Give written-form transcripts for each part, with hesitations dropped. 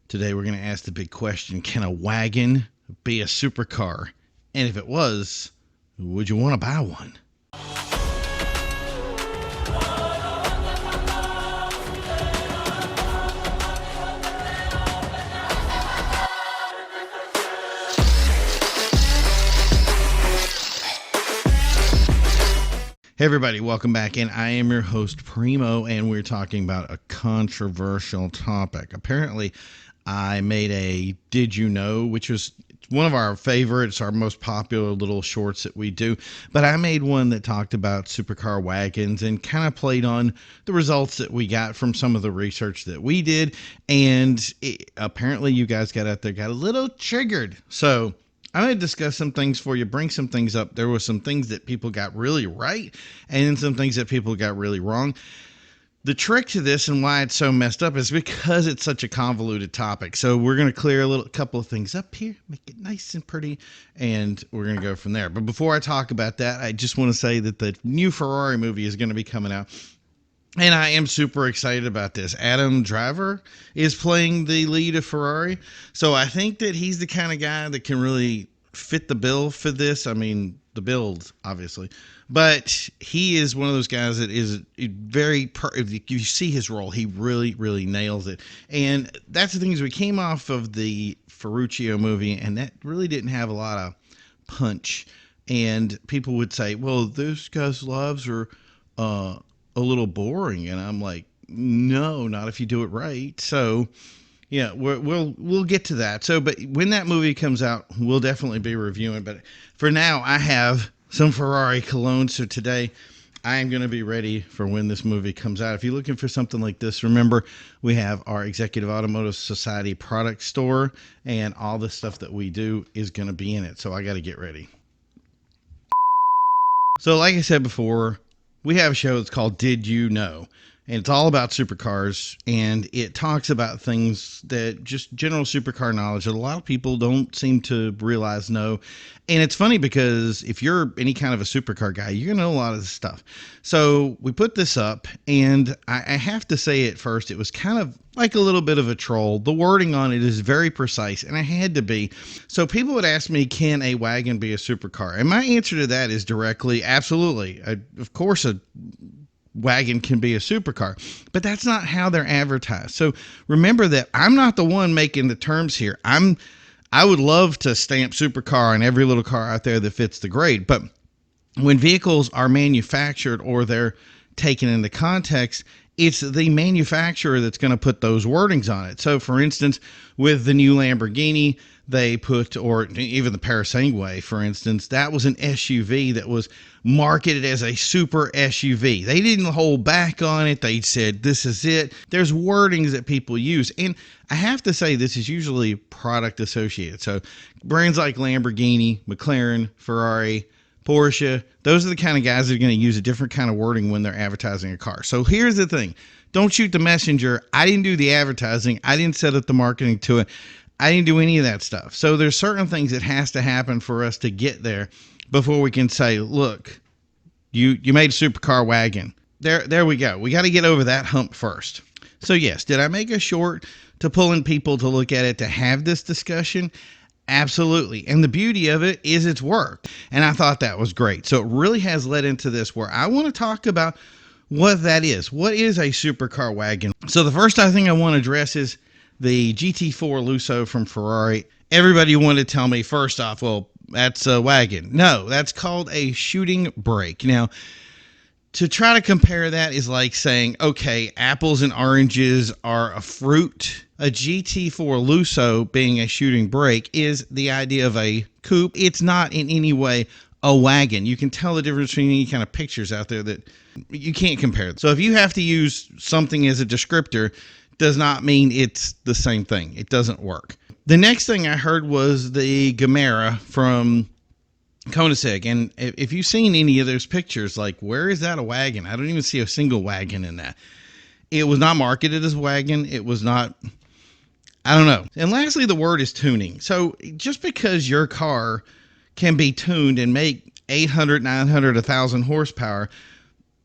Today we're going to ask the big question, can a wagon be a supercar? And if it was, would you want to buy one? Hey everybody, welcome back, and I am your host Primo, and we're talking about a controversial topic. Apparently, I made a Did You Know, which was one of our favorites, our most popular little shorts that we do, but I made one that talked about supercar wagons and kind of played on the results that we got from some of the research that we did, and apparently you guys got out there, got a little triggered, so I'm going to discuss some things for you, bring some things up. There were some things that people got really right and then some things that people got really wrong. The trick to this and why it's so messed up is because it's such a convoluted topic. So we're going to clear a couple of things up here, make it nice and pretty, and we're going to go from there. But before I talk about that, I just want to say that the new Ferrari movie is going to be coming out. And I am super excited about this. Adam Driver is playing the lead of Ferrari. So I think that he's the kind of guy that can really fit the bill for this. I mean, the build, obviously. But he is one of those guys that is very, if you see his role, he really, really nails it. And that's the thing is we came off of the Ferruccio movie, and that really didn't have a lot of punch. And people would say, well, this guy's lives are a little boring, and I'm like, no, not if you do it right. So yeah, we'll get to that. So but when that movie comes out, we'll definitely be reviewing, but for now I have some Ferrari cologne, so today I am going to be ready for when this movie comes out. If you're looking for something like this, remember we have our Executive Automotive Society product store, and all the stuff that we do is going to be in it, so I got to get ready. So like I said before, we have a show that's called Did You Know? And it's all about supercars, and it talks about things that just general supercar knowledge that a lot of people don't seem to realize know. And it's funny because if you're any kind of a supercar guy, you're going to know a lot of this stuff. So we put this up, and I have to say at first, it was kind of like a little bit of a troll. The wording on it is very precise, and I had to be. So people would ask me, can a wagon be a supercar? And my answer to that is directly, absolutely. Of course, a wagon can be a supercar, but that's not how they're advertised. So remember that I'm not the one making the terms here. I would love to stamp supercar on every little car out there that fits the grade, but when vehicles are manufactured or they're taken into context, it's the manufacturer that's going to put those wordings on it. So for instance, with the new Lamborghini, they put, or even the Parasangue, for instance, that was an SUV that was marketed as a super SUV. They didn't hold back on it. They said, this is it. There's wordings that people use. And I have to say, this is usually product associated. So brands like Lamborghini, McLaren, Ferrari, Porsche, those are the kind of guys that are going to use a different kind of wording when they're advertising a car. So here's the thing. Don't shoot the messenger. I didn't do the advertising. I didn't set up the marketing to it. I didn't do any of that stuff. So there's certain things that has to happen for us to get there before we can say, look, you made a supercar wagon. There we go. We got to get over that hump first. So yes, did I make a short to pull in people to look at it to have this discussion? Absolutely. And the beauty of it is it's worked. And I thought that was great. So it really has led into this where I want to talk about what that is. What is a supercar wagon? So the first thing I want to address is the GT4 Lusso from Ferrari. Everybody wanted to tell me first off, well, that's a wagon. No, that's called a shooting brake. Now, to try to compare that is like saying, okay, apples and oranges are a fruit. A GT4 Lusso being a shooting brake is the idea of a coupe. It's not in any way a wagon. You can tell the difference between any kind of pictures out there that you can't compare. So if you have to use something as a descriptor, does not mean it's the same thing. It doesn't work. The next thing I heard was the Gemera from Koenigsegg. And if you've seen any of those pictures, like, where is that a wagon? I don't even see a single wagon in that. It was not marketed as a wagon. It was not, I don't know. And lastly, the word is tuning. So just because your car can be tuned and make 800, 900, 1,000 horsepower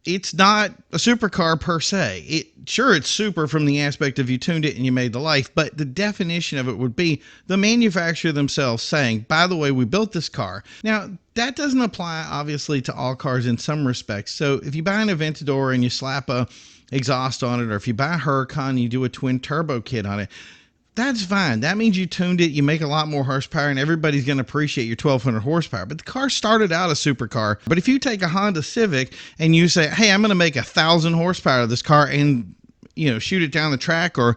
it's not a supercar per se. It's super from the aspect of you tuned it and you made the life, but the definition of it would be the manufacturer themselves saying, by the way, we built this car. Now, that doesn't apply obviously to all cars in some respects. So if you buy an Aventador and you slap a exhaust on it, or if you buy a Huracan and you do a twin turbo kit on it, that's fine. That means you tuned it, you make a lot more horsepower, and everybody's going to appreciate your 1,200 horsepower. But the car started out a supercar. But if you take a Honda Civic and you say, hey, I'm going to make 1,000 horsepower of this car and, shoot it down the track, or,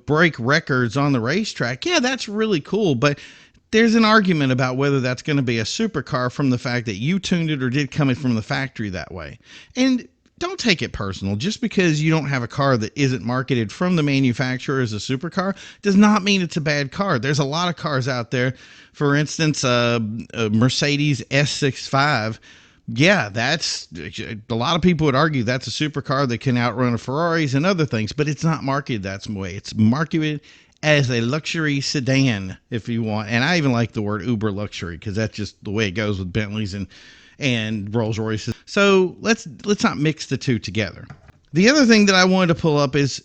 break records on the racetrack, yeah, that's really cool. But there's an argument about whether that's going to be a supercar from the fact that you tuned it or did come in from the factory that way. And don't take it personal. Just because you don't have a car that isn't marketed from the manufacturer as a supercar does not mean it's a bad car. There's a lot of cars out there. For instance, a Mercedes S65. Yeah, that's a lot of people would argue that's a supercar that can outrun a Ferraris and other things, but it's not marketed that way. It's marketed as a luxury sedan, if you want. And I even like the word uber luxury because that's just the way it goes with Bentleys and Rolls Royces. So let's not mix the two together. The other thing that I wanted to pull up is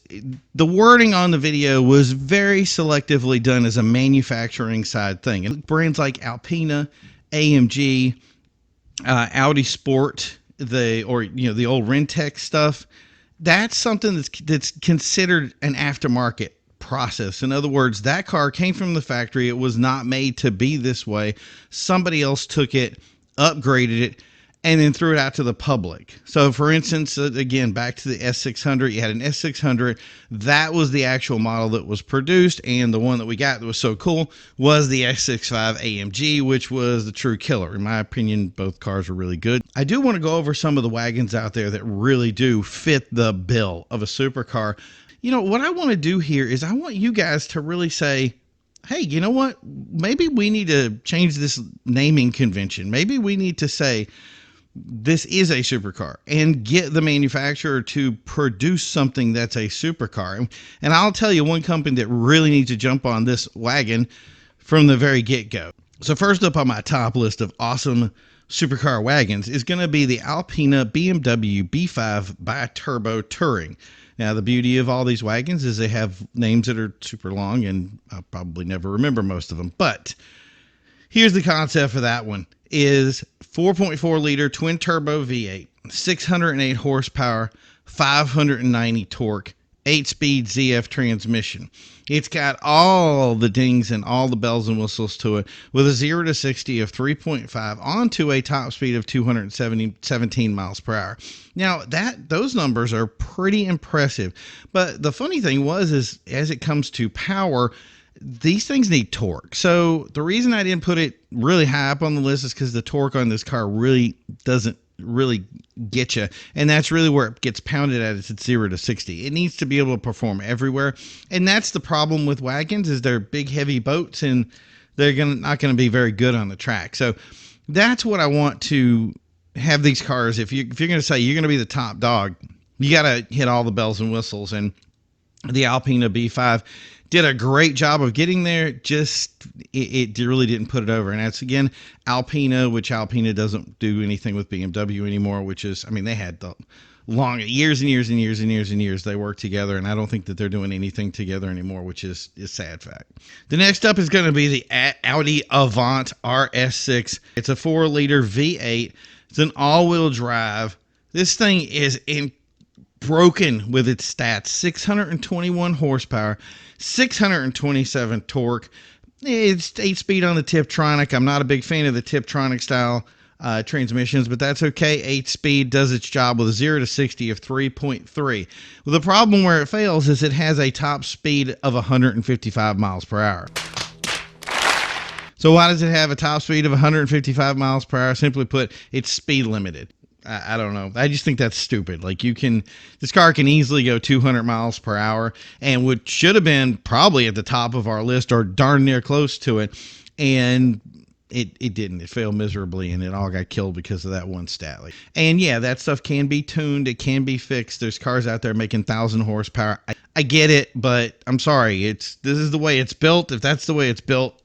the wording on the video was very selectively done as a manufacturing side thing. And brands like Alpina, AMG, Audi Sport, the old Rentec stuff, that's something that's considered an aftermarket process. In other words, that car came from the factory. It was not made to be this way. Somebody else took it, upgraded it, and then threw it out to the public. So for instance, again, back to the S600, you had an S600. That was the actual model that was produced, and the one that we got that was so cool was the S65 AMG, which was the true killer. In my opinion, both cars were really good. I do want to go over some of the wagons out there that really do fit the bill of a supercar. What I want to do here is I want you guys to really say, hey, you know what? Maybe we need to change this naming convention. Maybe we need to say this is a supercar and get the manufacturer to produce something that's a supercar. And I'll tell you one company that really needs to jump on this wagon from the very get-go. So first up on my top list of awesome supercar wagons is going to be the Alpina BMW B5 bi-turbo Touring. Now, the beauty of all these wagons is they have names that are super long, and I'll probably never remember most of them. But here's the concept for that one is 4.4 liter twin turbo V8, 608 horsepower, 590 torque, 8-speed ZF transmission. It's got all the dings and all the bells and whistles to it, with a 0 to 60 of 3.5 onto a top speed of 217 miles per hour. Now, those numbers are pretty impressive. But the funny thing is as it comes to power, these things need torque. So the reason I didn't put it really high up on the list is because the torque on this car really doesn't really get you, and that's really where it gets pounded at. It's at 0 to 60. It needs to be able to perform everywhere, and that's the problem with wagons is they're big heavy boats and they're not going to be very good on the track. So that's what I want to have these cars. If you're going to say you're going to be the top dog, you got to hit all the bells and whistles, and the Alpina B5 did a great job of getting there. Just it really didn't put it over. And that's again Alpina, which Alpina doesn't do anything with BMW anymore, which is, they had the long years and years and years and years and years they worked together, and I don't think that they're doing anything together anymore, which is a sad fact. The next up is going to be the Audi Avant RS6. It's a 4-liter V8. It's an all-wheel drive. This thing is broken with its stats. 621 horsepower, 627 torque. It's 8-speed on the Tiptronic. I'm not a big fan of the Tiptronic style transmissions, but that's okay. 8-speed does its job with a 0 to 60 of 3.3. Well, the problem where it fails is it has a top speed of 155 miles per hour. So why does it have a top speed of 155 miles per hour? Simply put, it's speed limited. I don't know. I just think that's stupid. This car can easily go 200 miles per hour, and what should have been probably at the top of our list or darn near close to it. And it didn't. It failed miserably, and it all got killed because of that one stat. And yeah, that stuff can be tuned. It can be fixed. There's cars out there making 1,000 horsepower. I get it, but I'm sorry. This is the way it's built. If that's the way it's built,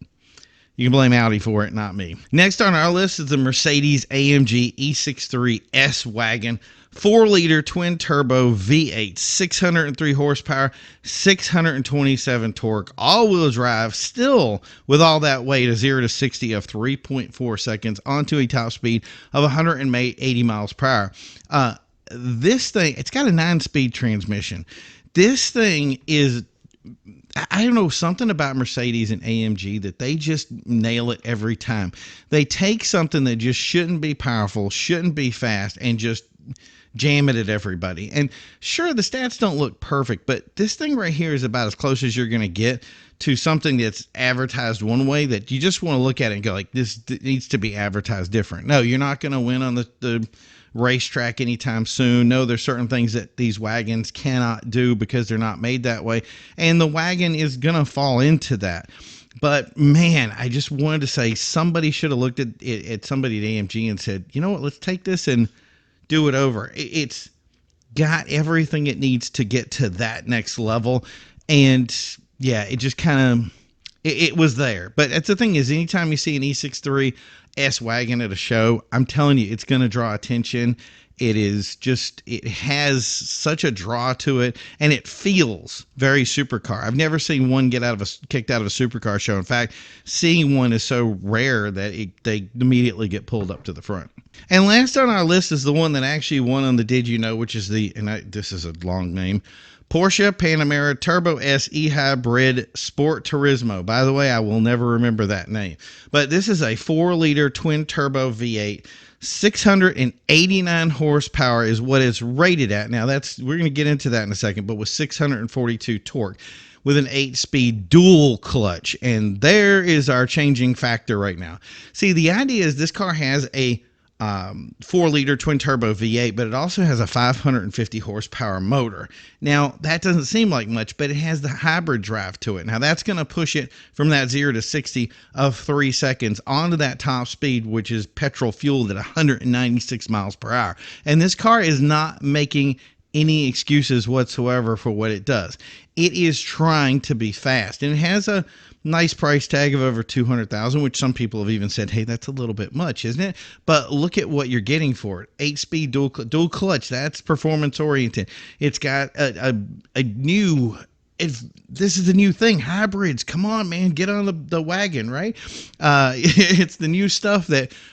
you can blame Audi for it, not me. Next on our list is the Mercedes AMG E63 S wagon, 4-liter twin-turbo V8, 603 horsepower, 627 torque, all-wheel drive, still with all that weight, a 0 to 60 of 3.4 seconds onto a top speed of 180 miles per hour. This thing, it's got a 9-speed transmission. This thing is, I don't know, something about Mercedes and AMG that they just nail it every time. They take something that just shouldn't be powerful, shouldn't be fast, and just jam it at everybody. And sure, the stats don't look perfect, but this thing right here is about as close as you're going to get to something that's advertised one way that you just want to look at it and go like, this needs to be advertised different. No, you're not going to win on the racetrack anytime soon. No, there's certain things that these wagons cannot do because they're not made that way. And the wagon is going to fall into that. But man, I just wanted to say somebody should have looked at somebody at AMG and said, you know what, let's take this and do it over. It's got everything it needs to get to that next level. And yeah, it just kind of, it was there. But that's the thing is, anytime you see an E63 S wagon at a show, I'm telling you, it's going to draw attention. It is just, it has such a draw to it, and it feels very supercar. I've never seen one kicked out of a supercar show. In fact, seeing one is so rare that they immediately get pulled up to the front. And last on our list is the one that actually won on the Did You Know, which is this is a long name, Porsche Panamera Turbo S E-Hybrid Sport Turismo. By the way, I will never remember that name. But this is a 4-liter twin-turbo V8. 689 horsepower is what it's rated at. Now, we're going to get into that in a second, but with 642 torque with an 8-speed dual clutch. And there is our changing factor right now. See, the idea is this car has a 4-liter twin-turbo V8, but it also has a 550 horsepower motor. Now, that doesn't seem like much, but it has the hybrid drive to it. Now, that's going to push it from that 0 to 60 of 3 seconds onto that top speed, which is petrol fueled at 196 miles per hour. And this car is not making any excuses whatsoever for what it does. It is trying to be fast, and it has a nice price tag of over $200,000, which some people have even said, hey, that's a little bit much, isn't it? But look at what you're getting for it. 8-speed dual clutch, that's performance oriented. It's got a new, this is the new thing, hybrids. Come on, man, get on the wagon, right? It's the new stuff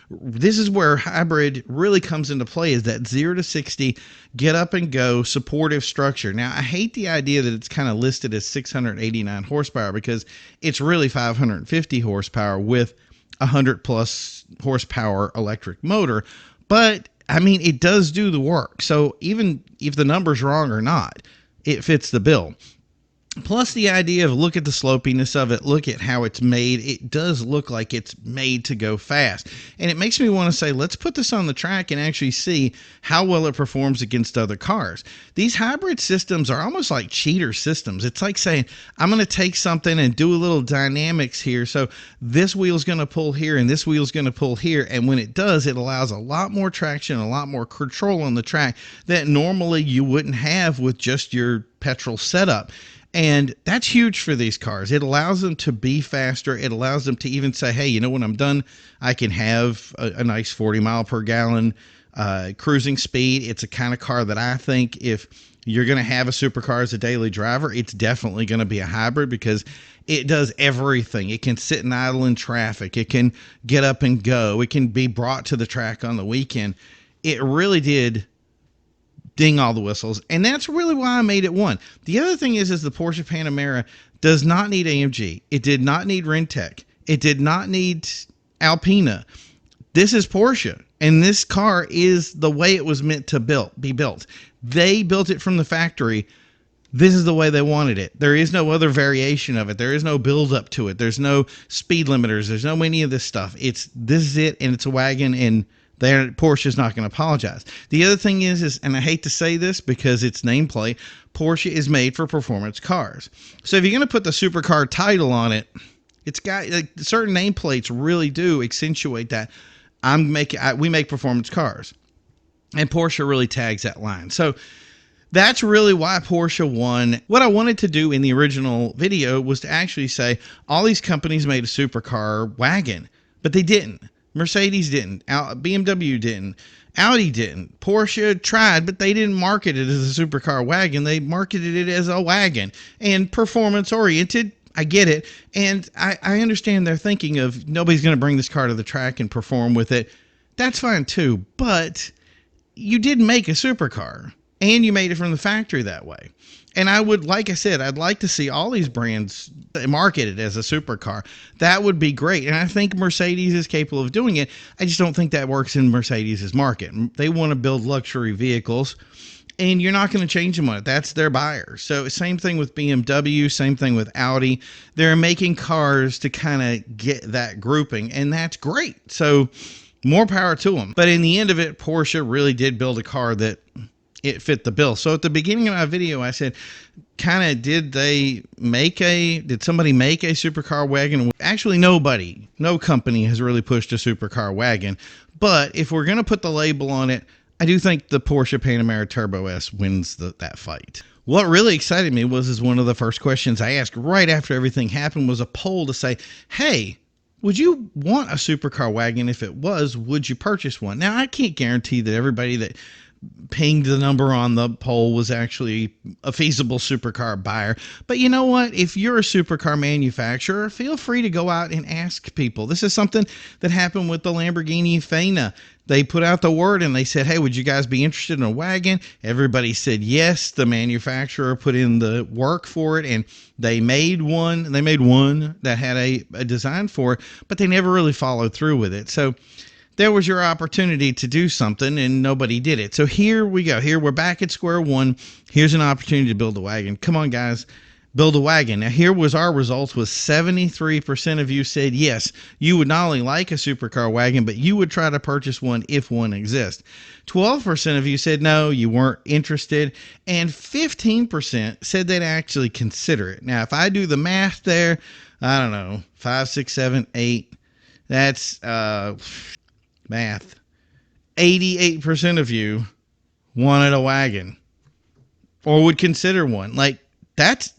this is where hybrid really comes into play, is that 0 to 60, get up and go, supportive structure. Now, I hate the idea that it's kind of listed as 689 horsepower because it's really 550 horsepower with 100 plus horsepower electric motor. But, I mean, it does do the work. So even if the number's wrong or not, it fits the bill. Plus the idea of look at the slopiness of it, look at how it's made. It does look like it's made to go fast. And it makes me want to say, let's put this on the track and actually see how well it performs against other cars. These hybrid systems are almost like cheater systems. It's like saying, I'm going to take something and do a little dynamics here. So this wheel's going to pull here and this wheel's going to pull here. And when it does, it allows a lot more traction, a lot more control on the track that normally you wouldn't have with just your petrol setup. And that's huge for these cars. It allows them to be faster. It allows them to even say, hey, you know, when I'm done, I can have a nice 40 mile per gallon cruising speed. It's a kind of car that I think if you're going to have a supercar as a daily driver, it's definitely going to be a hybrid because it does everything. It can sit and idle in traffic. It can get up and go. It can be brought to the track on the weekend. It really did ding all the whistles, and that's really why I made it one. The other thing is the Porsche Panamera does not need AMG. It did not need Rentec. It did not need Alpina. This is Porsche, and this car is the way it was meant to be built. They built it from the factory. This is the way they wanted it. There is no other variation of it. There is no build up to it. There's no speed limiters. There's no any of this stuff. This is it, and it's a wagon, and Porsche is not going to apologize. The other thing is, and I hate to say this because it's nameplate, Porsche is made for performance cars. So if you're going to put the supercar title on it, it's got certain nameplates really do accentuate that we make performance cars, and Porsche really tags that line. So that's really why Porsche won. What I wanted to do in the original video was to actually say all these companies made a supercar wagon, but they didn't. Mercedes didn't. BMW didn't. Audi didn't. Porsche tried, but they didn't market it as a supercar wagon. They marketed it as a wagon and performance oriented. I get it. And I understand their thinking of nobody's going to bring this car to the track and perform with it. That's fine too. But you did make a supercar and you made it from the factory that way. And I would, like I said, I'd like to see all these brands marketed as a supercar. That would be great. And I think Mercedes is capable of doing it. I just don't think that works in Mercedes' market. They want to build luxury vehicles, and you're not going to change them on it. That's their buyer. So same thing with BMW, same thing with Audi. They're making cars to kind of get that grouping, and that's great. So more power to them. But in the end of it, Porsche really did build a car that it fit the bill. So at the beginning of my video, I said, kind of, did somebody make a supercar wagon? Actually, nobody, no company has really pushed a supercar wagon. But if we're going to put the label on it, I do think the Porsche Panamera Turbo S wins that fight. What really excited me was one of the first questions I asked right after everything happened was a poll to say, hey, would you want a supercar wagon? If it was, would you purchase one? Now, I can't guarantee that everybody that pinged the number on the poll was actually a feasible supercar buyer. But you know what? If you're a supercar manufacturer, feel free to go out and ask people. This is something that happened with the Lamborghini Fena. They put out the word and they said, hey, would you guys be interested in a wagon? Everybody said yes. The manufacturer put in the work for it, and they made one. They made one that had a design for it, but they never really followed through with it. So there was your opportunity to do something, and nobody did it. So here we go. Here we're back at square one. Here's an opportunity to build a wagon. Come on, guys. Build a wagon. Now, here was our results with 73% of you said yes, you would not only like a supercar wagon, but you would try to purchase one if one exists. 12% of you said no, you weren't interested, and 15% said they'd actually consider it. Now, if I do the math there, I don't know, 5, 6, 7, 8, that's math. 88% of you wanted a wagon or would consider one. Like, that's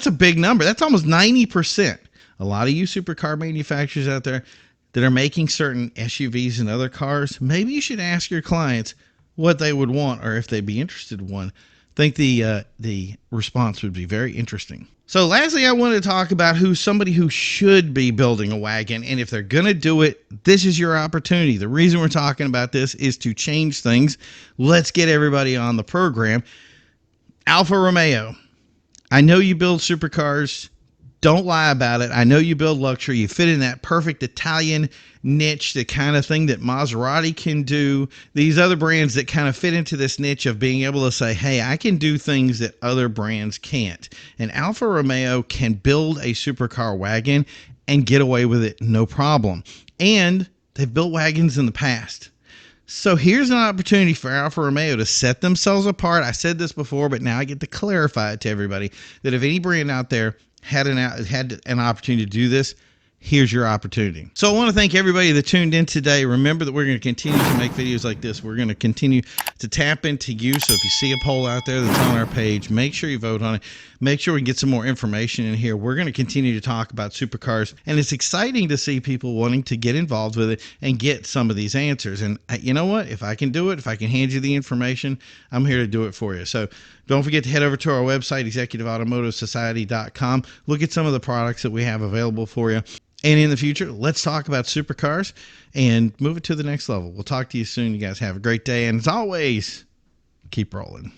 a big number. That's almost 90%. A lot of you supercar manufacturers out there that are making certain SUVs and other cars, maybe you should ask your clients what they would want or if they'd be interested in one. I think the response would be very interesting. So lastly, I want to talk about somebody who should be building a wagon. And if they're going to do it, this is your opportunity. The reason we're talking about this is to change things. Let's get everybody on the program. Alfa Romeo. I know you build supercars. Don't lie about it. I know you build luxury. You fit in that perfect Italian niche, the kind of thing that Maserati can do. These other brands that kind of fit into this niche of being able to say, hey, I can do things that other brands can't. And Alfa Romeo can build a supercar wagon and get away with it no problem. And they've built wagons in the past. So here's an opportunity for Alfa Romeo to set themselves apart. I said this before, but now I get to clarify it to everybody that if any brand out there had an opportunity to do this, here's your opportunity. So I want to thank everybody that tuned in today. Remember that we're going to continue to make videos like this. We're going to continue to tap into you. So if you see a poll out there that's on our page, make sure you vote on it. Make sure we can get some more information in here. We're going to continue to talk about supercars, and it's exciting to see people wanting to get involved with it and get some of these answers. And you know what? If I can do it, if I can hand you the information, I'm here to do it for you. So don't forget to head over to our website, executiveautomotivesociety.com. Look at some of the products that we have available for you. And in the future, let's talk about supercars and move it to the next level. We'll talk to you soon. You guys have a great day. And as always, keep rolling.